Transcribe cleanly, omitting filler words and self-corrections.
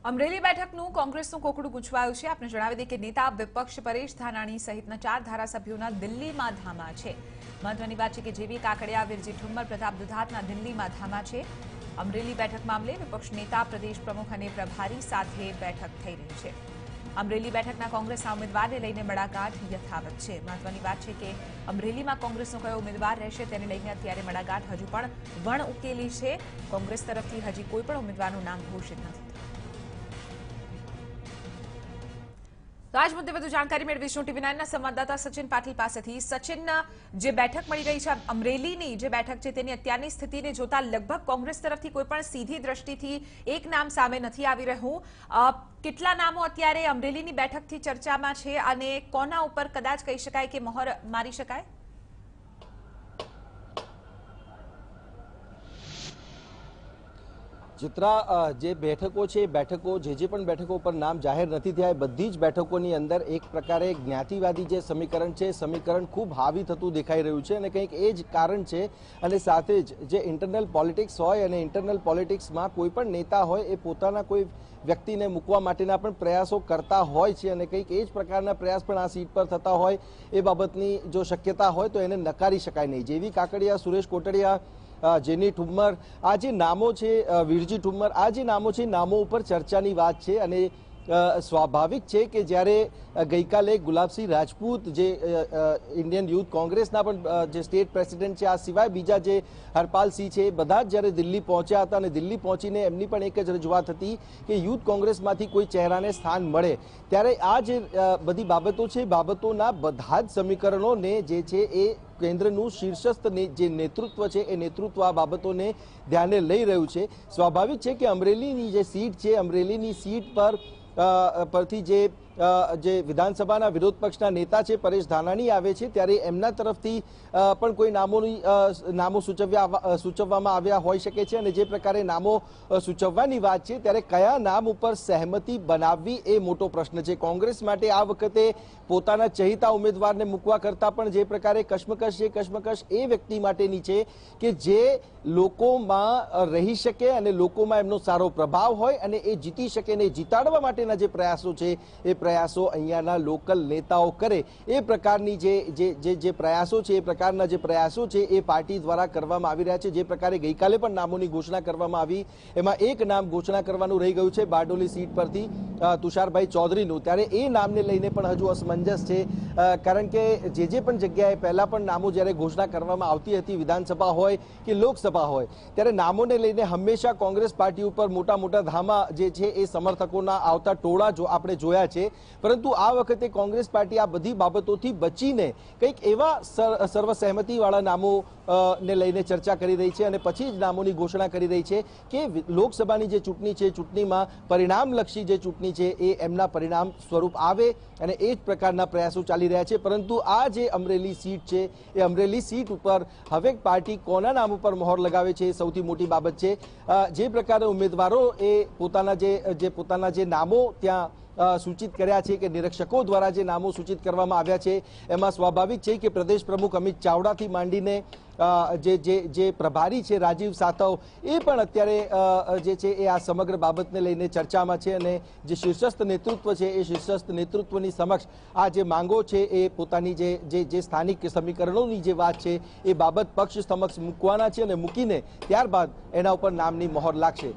અમરેલી બેઠકનું કોંગ્રેસનું કોકડું ગૂંચવાયું છે। આપણે જણાવી દઈએ કે નેતા વિપક્ષ પરેશ ધાનાણી સહિતના 4 ધારાસભ્યોના દિલ્હીમાં ધામા છે। મહત્વની વાત છે કે જેવી કાકડિયા, વિરજી ઠુમ્મર, પ્રતાપ દુધાતના દિલ્હીમાં ધામા છે। અમરેલી બેઠક મામલે વિપક્ષ નેતા, પ્રદેશ પ્રમુખ અને પ્રભારી સાથે બેઠક થઈ રહી છે। અમરેલી બેઠકના કોંગ્રેસના ઉમેદવારને લઈને મડાગાંઠ યથાવત છે। મહત્વની વાત છે કે અમરેલીમાં કોંગ્રેસનો કયો ઉમેદવાર રહેશે તેને લઈને અત્યારે મડાગાંઠ હજુ પણ વણ ઉકેલી છે। કોંગ્રેસ તરફથી હજી કોઈ પણ ઉમેદવારનું નામ ઘોષિત નથી। તો આજ મુદ્દે વધુ જાણકારી મેળવીશું TV9ના સંવાદદાતા સચિન પાટીલ પાસેથી। સચિન, જે બેઠક મળી રહી છે અમરેલીની જે બેઠક છે તેની અત્યારની સ્થિતિને જોતા લગભગ કોંગ્રેસ તરફથી કોઈ પણ સીધી દ્રષ્ટિથી એક નામ સામે નથી આવી રહ્યું। કેટલા નામો અત્યારે અમરેલીની બેઠકથી ચર્ચામાં છે અને કોના ઉપર કદાચ કહી શકાય કે મહોર મારી શકાય? ચિત્રા, જે બેઠકો છે બેઠકો જે પણ બેઠકો પર નામ જાહેર નથી થયા એ બધી જ બેઠકોની અંદર એક પ્રકારે જ્ઞાતિવાદી જે સમીકરણ છે સમીકરણ ખૂબ હાવી થતું દેખાઈ રહ્યું છે અને કંઈક એ જ કારણ છે। અને સાથે જ જે ઇન્ટરનલ પોલિટિક્સ હોય અને ઇન્ટરનલ પોલિટિક્સમાં કોઈ પણ નેતા હોય એ પોતાના કોઈ વ્યક્તિને મૂકવા માટેના પણ પ્રયાસો કરતા હોય છે અને કંઈક એ જ પ્રકારના પ્રયાસ પણ આ સીટ પર થતા હોય એ બાબતની જો શક્યતા હોય તો એને નકારી શકાય નહીં। જેવી કાકડિયા, સુરેશ કોટડિયા, જેની ઠુમ્મર, આ જે નામો છે, વિરજી ઠુમ્મર, આ જે નામો છે નામો ઉપર ચર્ચાની વાત છે અને સ્વાભાવિક છે કે જ્યારે ગઈકાલે ગુલાબસિંહ રાજપૂત જે ઇન્ડિયન યુથ કોંગ્રેસના પણ જે સ્ટેટ પ્રેસિડેન્ટ છે, આ સિવાય બીજા જે હરપાલસિંહ છે, બધા જ જ્યારે દિલ્હી પહોંચ્યા હતા અને દિલ્હી પહોંચીને એમની પણ એક જ રજૂઆત હતી કે યુથ કોંગ્રેસમાંથી કોઈ ચહેરાને સ્થાન મળે। ત્યારે આ જે બધી બાબતો છે, બાબતોના બધા જ સમીકરણોને જે છે એ કેન્દ્રનું શીર્ષસ્થ જે નેતૃત્વ છે એ નેતૃત્વ આ બાબતોને ધ્યાને લઈ રહ્યું છે। સ્વાભાવિક છે કે અમરેલીની જે સીટ છે, અમરેલીની સીટ પરથી જે વિધાનસભાના વિરોધ પક્ષના નેતા છે પરેશ ધાનાણી આવે છે ત્યારે એમના તરફથી પણ કોઈ નામો સૂચવવામાં આવ્યા હોઈ શકે છે અને જે પ્રકારે નામો સૂચવવાની વાત છે ત્યારે કયા નામ ઉપર સહેમતિ બનાવવી એ મોટો પ્રશ્ન છે। કોંગ્રેસ માટે આ વખતે પોતાના ચહિતા ઉમેદવારને મૂકવા કરતાં પણ જે પ્રકારે કશ્મકશ છે, કશ્મકશ એ વ્યક્તિ માટેની છે કે જે લોકોમાં રહી શકે અને લોકોમાં એમનો સારો પ્રભાવ હોય અને એ જીતી શકે અને જીતાડવા માટેના જે પ્રયાસો છે એ પ્રયાસો અહીંયાના લોકલ નેતાઓ કરે એ પ્રકારની જે પ્રયાસો છે, એ પ્રકારના જે પ્રયાસો છે એ પાર્ટી દ્વારા કરવામાં આવી રહ્યા છે। જે પ્રકારે ગઈકાલે પણ નામોની ઘોષણા કરવામાં આવી એમાં એક નામ ઘોષણા કરવાનું રહી ગયું છે બારડોલી સીટ પરથી તુષારભાઈ ચૌધરીનું। ત્યારે એ નામને લઈને પણ હજુ અસમંજસ છે કારણ કે જે પણ જગ્યાએ પહેલા પણ નામો જ્યારે ઘોષણા કરવામાં આવતી હતી, વિધાનસભા હોય કે લોકસભા હોય, ત્યારે નામોને લઈને હંમેશા કોંગ્રેસ પાર્ટી ઉપર મોટા ધામા જે છે એ સમર્થકોના આવતા ટોળા આપણે જોયા છે। પરંતુ આ વખતે કોંગ્રેસ પાર્ટી આ બધી બાબતોથી બચીને કંઈક એવા સર્વસહેમતિવાળા નામો ને લઈને ચર્ચા કરી રહી છે અને પછી જ નામોની ઘોષણા કરી રહી છે કે લોકસભાની જે ચૂંટણી છે, ચૂંટણીમાં પરિણામલક્ષી જે ચૂંટણી છે એ એમના પરિણામ સ્વરૂપ આવે અને એ જ પ્રકારના પ્રયાસો ચાલી રહ્યા છે। પરંતુ આ જે અમરેલી સીટ છે એ અમરેલી સીટ ઉપર હવે પાર્ટી કોના નામ ઉપર મહોર લગાવે છે એ સૌથી મોટી બાબત છે। જે પ્રકારે ઉમેદવારો એ પોતાના જે નામો ત્યાં સૂચિત કર્યા છે કે નિરીક્ષકો દ્વારા જે નામો સૂચિત કરવામાં આવ્યા છે એમાં સ્વાભાવિક છે કે પ્રદેશ પ્રમુખ અમિત ચાવડાથી માંડીને જે પ્રભારી છે રાજીવ સાતવ એ પણ અત્યારે જે છે એ આ સમગ્ર બાબતને લઈને ચર્ચામાં છે અને જે શીર્ષસ્થ નેતૃત્વ છે એ શીર્ષસ્થ નેતૃત્વની સમક્ષ આ જે માંગો છે એ પોતાની જે સ્થાનિક સમીકરણોની જે વાત છે એ બાબત પક્ષ સમક્ષ મૂકવાના છે અને મૂકીને ત્યારબાદ એના ઉપર નામની મહોર લાગશે।